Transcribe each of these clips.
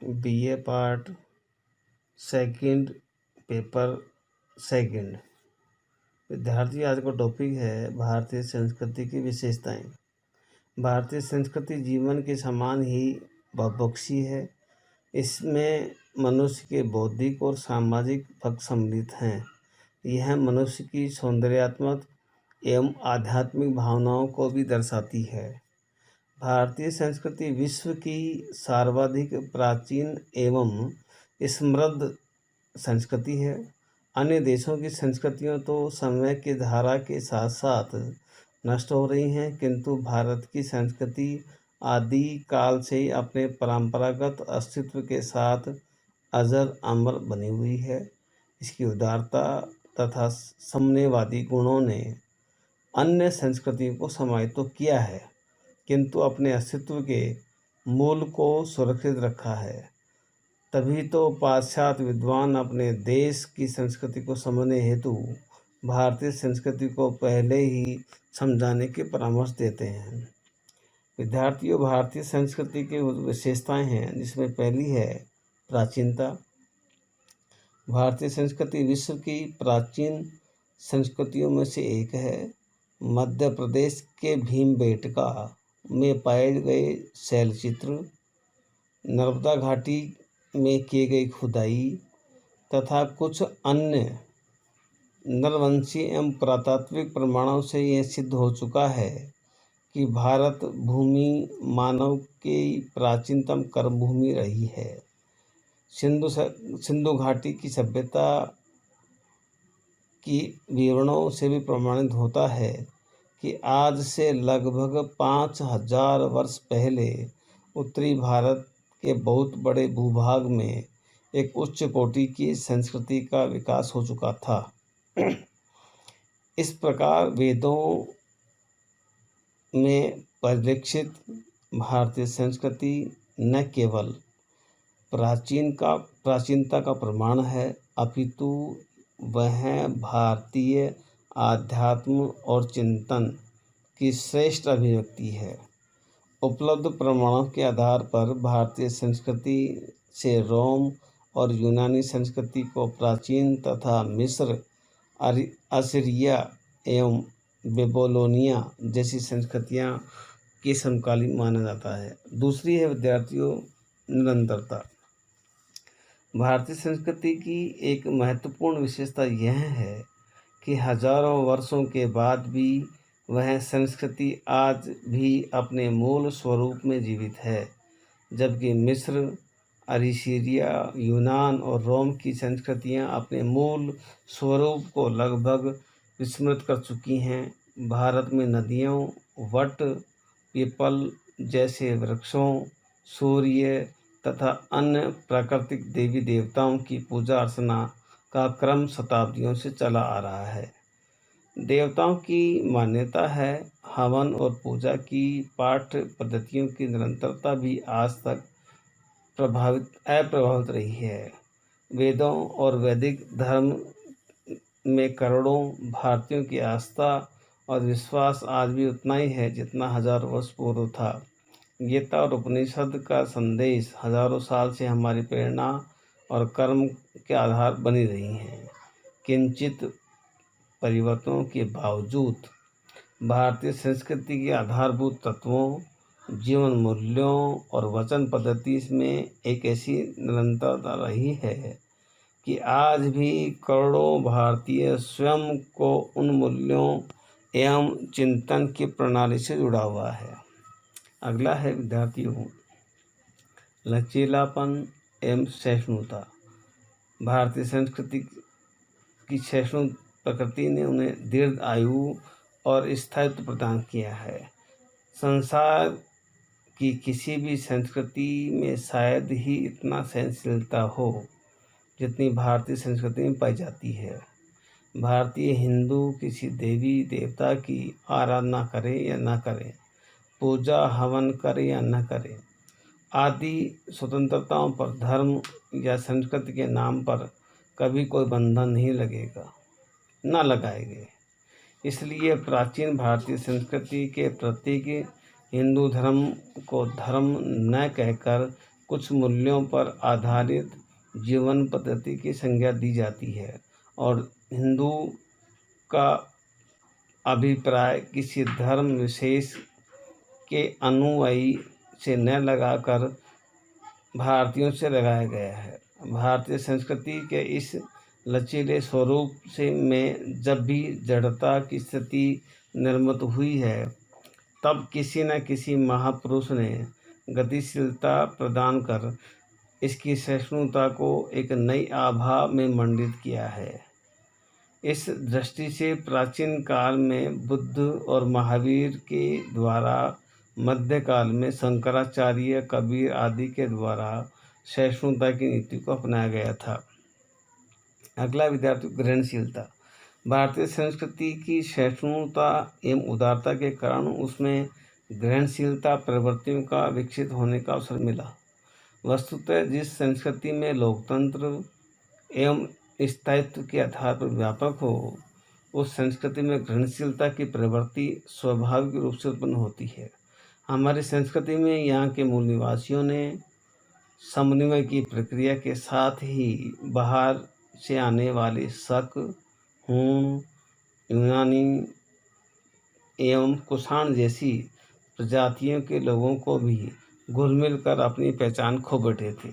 BA part second, paper second. विद्यार्थी, आज का टॉपिक है भारतीय संस्कृति की विशेषताएं। भारतीय संस्कृति जीवन के समान ही बहुपक्षीय है। इसमें मनुष्य के बौद्धिक और सामाजिक पक्ष सम्मिलित हैं। यह मनुष्य की सौंदर्यात्मक एवं आध्यात्मिक भावनाओं को भी दर्शाती है। भारतीय संस्कृति विश्व की सर्वाधिक प्राचीन एवं समृद्ध संस्कृति है। अन्य देशों की संस्कृतियां तो समय की धारा के साथ साथ नष्ट हो रही हैं, किंतु भारत की संस्कृति आदि काल से ही अपने परंपरागत अस्तित्व के साथ अजर अमर बनी हुई है। इसकी उदारता तथा साम्यवादी गुणों ने अन्य संस्कृतियों को समाहित तो किया है, किंतु अपने अस्तित्व के मूल को सुरक्षित रखा है। तभी तो पाश्चात्य विद्वान अपने देश की संस्कृति को समझने हेतु भारतीय संस्कृति को पहले ही समझाने के परामर्श देते हैं। विद्यार्थियों, भारतीय संस्कृति की विशेषताएं हैं, जिसमें पहली है प्राचीनता। भारतीय संस्कृति विश्व की प्राचीन संस्कृतियों में से एक है। मध्य प्रदेश के भीमबेटका में पाए गए शैलचित्र, नर्मदा घाटी में किए गई खुदाई तथा कुछ अन्य नरवंशी एवं पुरातात्विक प्रमाणों से यह सिद्ध हो चुका है कि भारत भूमि मानव की प्राचीनतम कर्मभूमि रही है। सिंधु घाटी की सभ्यता की विवरणों से भी प्रमाणित होता है कि आज से लगभग 5000 वर्ष पहले उत्तरी भारत के बहुत बड़े भूभाग में एक उच्च कोटि की संस्कृति का विकास हो चुका था। इस प्रकार वेदों में परिलक्षित भारतीय संस्कृति न केवल प्राचीनता का प्रमाण है, अपितु वह भारतीय आध्यात्म और चिंतन की श्रेष्ठ अभिव्यक्ति है। उपलब्ध प्रमाणों के आधार पर भारतीय संस्कृति से रोम और यूनानी संस्कृति को प्राचीन तथा मिस्र, असीरिया एवं बेबीलोनिया जैसी संस्कृतियां के समकालीन माना जाता है। दूसरी है विद्यार्थियों, निरंतरता। भारतीय संस्कृति की एक महत्वपूर्ण विशेषता यह है कि हजारों वर्षों के बाद भी वह संस्कृति आज भी अपने मूल स्वरूप में जीवित है। जबकि मिस्र, असीरिया, यूनान और रोम की संस्कृतियां अपने मूल स्वरूप को लगभग विस्मृत कर चुकी हैं। भारत में नदियों, वट, पीपल जैसे वृक्षों, सूर्य तथा अन्य प्राकृतिक देवी देवताओं की पूजा अर्चना का क्रम शताब्दियों से चला आ रहा है। देवताओं की मान्यता है। हवन और पूजा की पाठ्य पद्धतियों की निरंतरता भी आज तक अप्रभावित रही है। वेदों और वैदिक धर्म में करोड़ों भारतीयों की आस्था और विश्वास आज भी उतना ही है जितना 1000 वर्ष पूर्व था। गीता और उपनिषद का संदेश हजारों साल से हमारी प्रेरणा और कर्म के आधार बनी रही हैं। किंचित परिवर्तनों के बावजूद भारतीय संस्कृति के आधारभूत तत्वों, जीवन मूल्यों और वचन पद्धति में एक ऐसी निरंतरता रही है कि आज भी करोड़ों भारतीय स्वयं को उन मूल्यों एवं चिंतन की प्रणाली से जुड़ा हुआ है। अगला है विद्यार्थियों, लचीलापन एवं सहिष्णुता। भारतीय संस्कृति की सहिष्णु प्रकृति ने उन्हें दीर्घ आयु और स्थायित्व प्रदान किया है। संसार की किसी भी संस्कृति में शायद ही इतना सहनशीलता हो जितनी भारतीय संस्कृति में पाई जाती है। भारतीय हिंदू किसी देवी देवता की आराधना करे या न करे, पूजा हवन करे या न करे, आदि स्वतंत्रताओं पर धर्म या संस्कृति के नाम पर कभी कोई बंधन नहीं लगेगा, न लगाएंगे। इसलिए प्राचीन भारतीय संस्कृति के प्रतीक हिंदू धर्म को धर्म न कहकर कुछ मूल्यों पर आधारित जीवन पद्धति की संज्ञा दी जाती है और हिंदू का अभिप्राय किसी धर्म विशेष के अनुयायी से न लगाकर भारतीयों से लगाया गया है। भारतीय संस्कृति के इस लचीले स्वरूप से में जब भी जड़ता की स्थिति निर्मित हुई है, तब किसी न किसी महापुरुष ने गतिशीलता प्रदान कर इसकी सहिष्णुता को एक नई आभा में मंडित किया है। इस दृष्टि से प्राचीन काल में बुद्ध और महावीर के द्वारा, मध्यकाल में शंकराचार्य, कबीर आदि के द्वारा सहिष्णुता की नीति को अपनाया गया था। अगला विद्यार्थी ग्रहणशीलता। भारतीय संस्कृति की सहिष्णुता एवं उदारता के कारण उसमें ग्रहणशीलता प्रवृत्तियों का विकसित होने का अवसर मिला। वस्तुतः जिस संस्कृति में लोकतंत्र एवं स्थायित्व के आधार पर व्यापक हो, उस संस्कृति में ग्रहणशीलता की प्रवृत्ति स्वाभाविक रूप से उत्पन्न होती है। हमारी संस्कृति में यहाँ के मूल निवासियों ने समन्वय की प्रक्रिया के साथ ही बाहर से आने वाले शक, हूण, यूनानी एवं कुषाण जैसी प्रजातियों के लोगों को भी घुल मिल कर अपनी पहचान खो बैठे थे।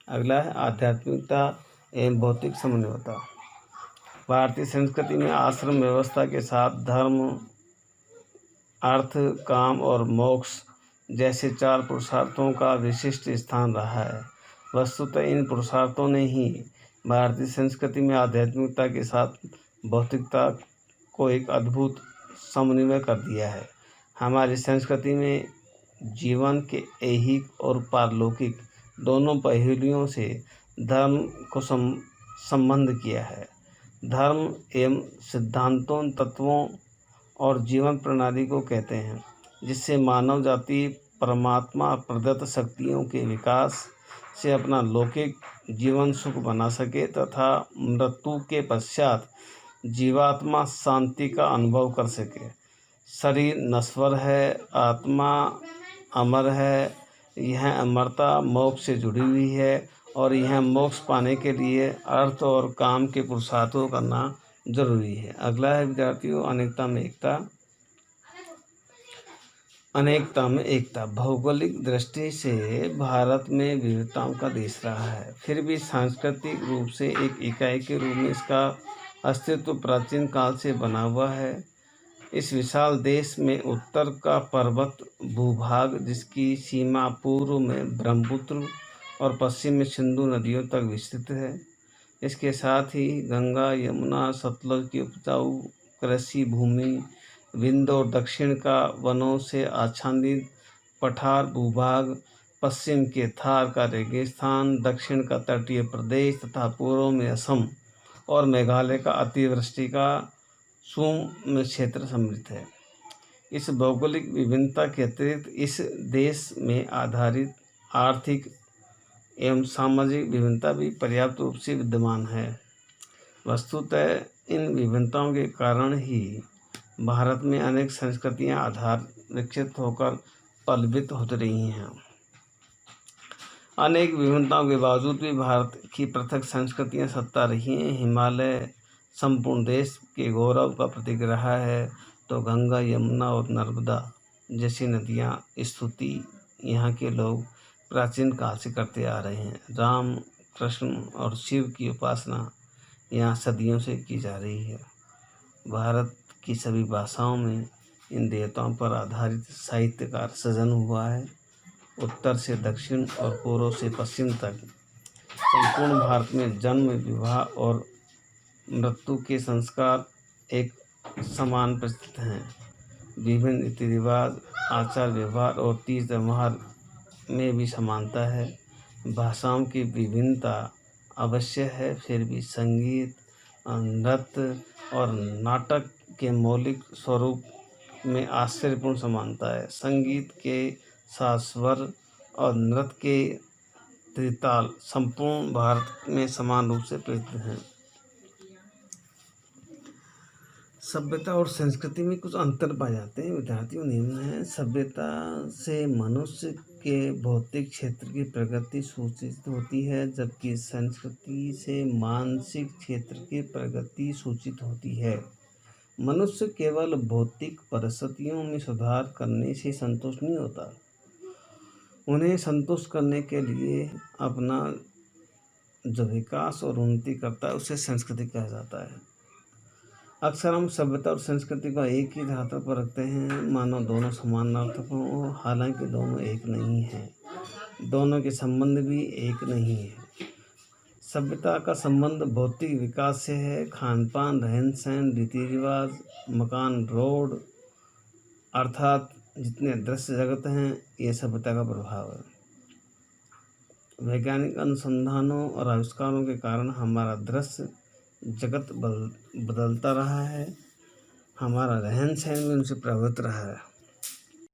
अगला है आध्यात्मिकता एवं भौतिक समन्वयता। भारतीय संस्कृति में आश्रम व्यवस्था के साथ धर्म, अर्थ, काम और मोक्ष जैसे 4 पुरुषार्थों का विशिष्ट स्थान रहा है। वस्तुतः इन पुरुषार्थों ने ही भारतीय संस्कृति में आध्यात्मिकता के साथ भौतिकता को एक अद्भुत समन्वय कर दिया है। हमारी संस्कृति में जीवन के ऐहिक और पारलौकिक दोनों पहलुओं से धर्म को संबंध किया है। धर्म एवं सिद्धांतों, तत्वों और जीवन प्रणाली को कहते हैं, जिससे मानव जाति परमात्मा प्रदत्त शक्तियों के विकास से अपना लौकिक जीवन सुख बना सके तथा मृत्यु के पश्चात जीवात्मा शांति का अनुभव कर सके। शरीर नश्वर है, आत्मा अमर है। यह अमरता मोक्ष से जुड़ी हुई है और यह मोक्ष पाने के लिए अर्थ और काम के पुरुषार्थों करना जरूरी है। अगला है विद्यार्थियों अनेकता में एकता। अनेकता में एकता। भौगोलिक दृष्टि से भारत में विविधताओं का देश रहा है, फिर भी सांस्कृतिक रूप से एक इकाई के रूप में इसका अस्तित्व प्राचीन काल से बना हुआ है। इस विशाल देश में उत्तर का पर्वत भूभाग, जिसकी सीमा पूर्व में ब्रह्मपुत्र और पश्चिम में सिंधु नदियों तक विस्तृत है। इसके साथ ही गंगा, यमुना, सतलुज की उपजाऊ कृषि भूमि, विंध्य और दक्षिण का वनों से आच्छादित पठार भूभाग, पश्चिम के थार का रेगिस्तान, दक्षिण का तटीय प्रदेश तथा पूर्व में असम और मेघालय का अतिवृष्टि का सुम क्षेत्र सम्मिलित है। इस भौगोलिक विभिन्नता के अतिरिक्त इस देश में आधारित आर्थिक एवं सामाजिक विभिन्नता भी पर्याप्त रूप से विद्यमान है। वस्तुतः इन विभिन्नताओं के कारण ही भारत में अनेक संस्कृतियां आधार विकसित होकर पल्वित होती रही हैं। अनेक विभिन्नताओं के बावजूद भी भारत की पृथक संस्कृतियां सत्ता रही हैं। हिमालय संपूर्ण देश के गौरव का प्रतीक रहा है, तो गंगा, यमुना और नर्मदा जैसी नदियां स्तुति यहाँ के लोग प्राचीन काल से करते आ रहे हैं। राम, कृष्ण और शिव की उपासना यहाँ सदियों से की जा रही है। भारत की सभी भाषाओं में इन देवताओं पर आधारित साहित्य का सृजन हुआ है। उत्तर से दक्षिण और पूर्व से पश्चिम तक संपूर्ण भारत में जन्म, विवाह और मृत्यु के संस्कार एक समान प्रचलित हैं। विभिन्न रीति रिवाज, आचार व्यवहार और तीज त्यौहार में भी समानता है। भाषाओं की विभिन्नता अवश्य है, फिर भी संगीत, नृत्य और नाटक के मौलिक स्वरूप में आश्चर्यपूर्ण समानता है। संगीत के साथ स्वर और नृत्य के त्रिताल संपूर्ण भारत में समान रूप से प्रचलित हैं। सभ्यता और संस्कृति में कुछ अंतर पाए जाते हैं विद्यार्थियों। निम्न है, सभ्यता से मनुष्य के भौतिक क्षेत्र की प्रगति सूचित होती है, जबकि संस्कृति से मानसिक क्षेत्र की प्रगति सूचित होती है। मनुष्य केवल भौतिक परिस्थितियों में सुधार करने से संतुष्ट नहीं होता, उन्हें संतुष्ट करने के लिए अपना जो विकास और उन्नति करता है उसे संस्कृति कहा जाता है। अक्सर हम सभ्यता और संस्कृति को एक ही धरातल पर रखते हैं, मानो दोनों समानार्थक हों, हालांकि दोनों एक नहीं हैं। दोनों के संबंध भी एक नहीं है। सभ्यता का संबंध भौतिक विकास से है। खान पान, रहन सहन, रीति रिवाज, मकान, रोड, अर्थात जितने दृश्य जगत हैं, ये सभ्यता का प्रभाव है। वैज्ञानिक अनुसंधानों और आविष्कारों के कारण हमारा दृश्य जगत बदलता रहा है, हमारा रहन सहन भी उनसे प्रभावित रहा है।